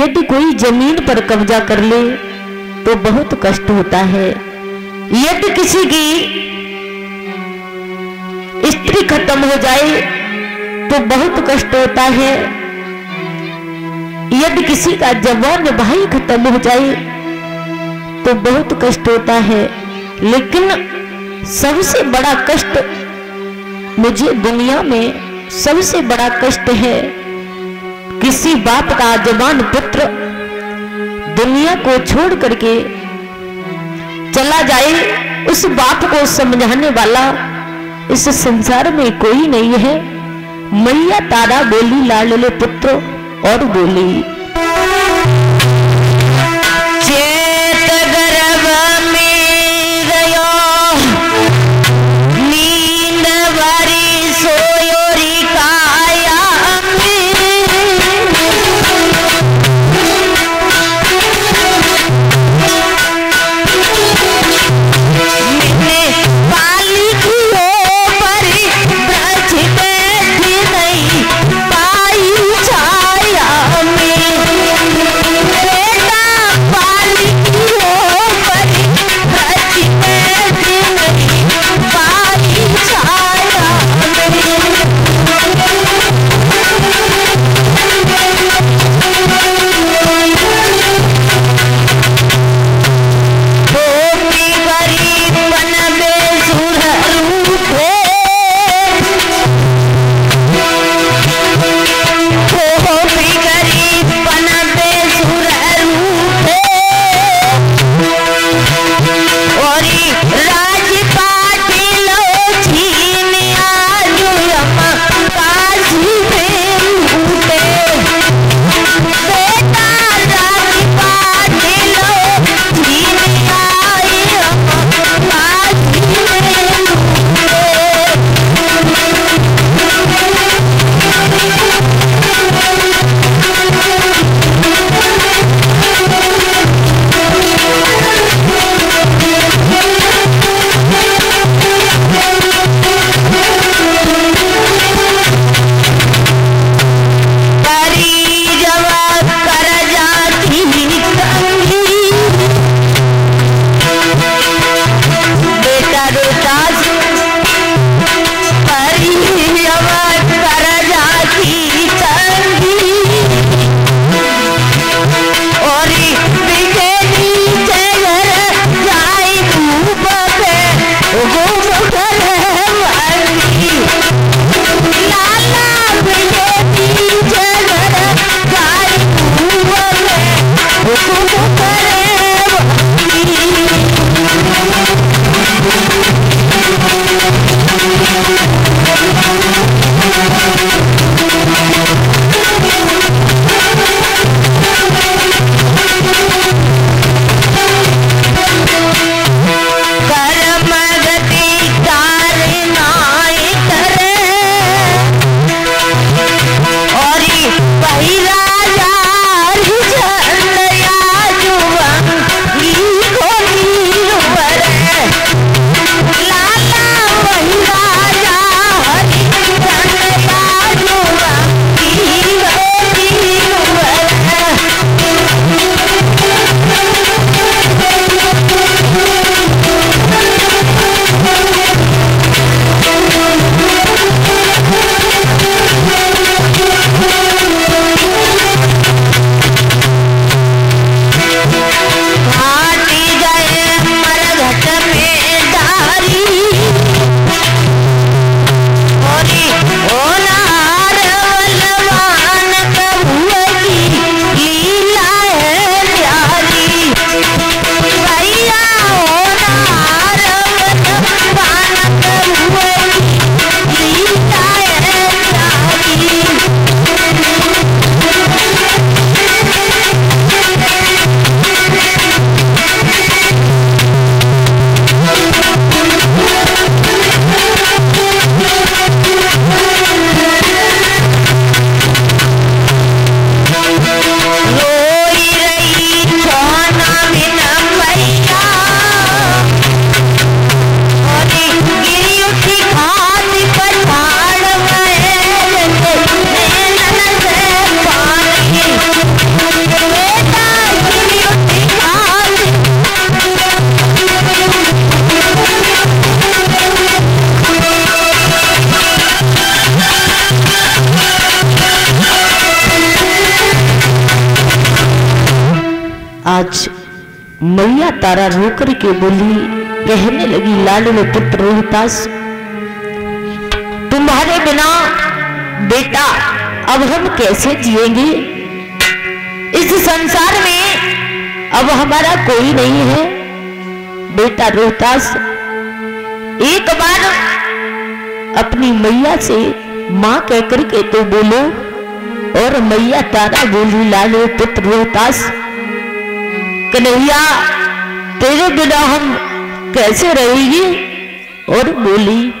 यदि कोई जमीन पर कब्जा कर ले तो बहुत कष्ट होता है। यदि किसी की स्त्री खत्म हो जाए तो बहुत कष्ट होता है। यदि किसी का जवान भाई खत्म हो जाए तो बहुत कष्ट होता है। लेकिन सबसे बड़ा कष्ट मुझे दुनिया में सबसे बड़ा कष्ट है किसी बाप का जवान पुत्र दुनिया को छोड़ करके चला जाए। उस बाप को समझाने वाला इस संसार में कोई नहीं है। मैया तारा बोली लाडले पुत्र और बोली, चेत गर्भ में गयो नींद वारी सोयोरी काया में मैया तारा रो कर के बोली, कहने लगी, लाडले पुत्र रोहतास, तुम्हारे बिना बेटा अब हम कैसे जिएंगे? इस संसार में अब हमारा कोई नहीं है। बेटा रोहतास, एक बार अपनी मैया से मां कहकर के तो बोलो। और मैया तारा बोली, लाडले पुत्र रोहतास, कन्हैया तेरे बिना हम कैसे रहेंगे? और बोली,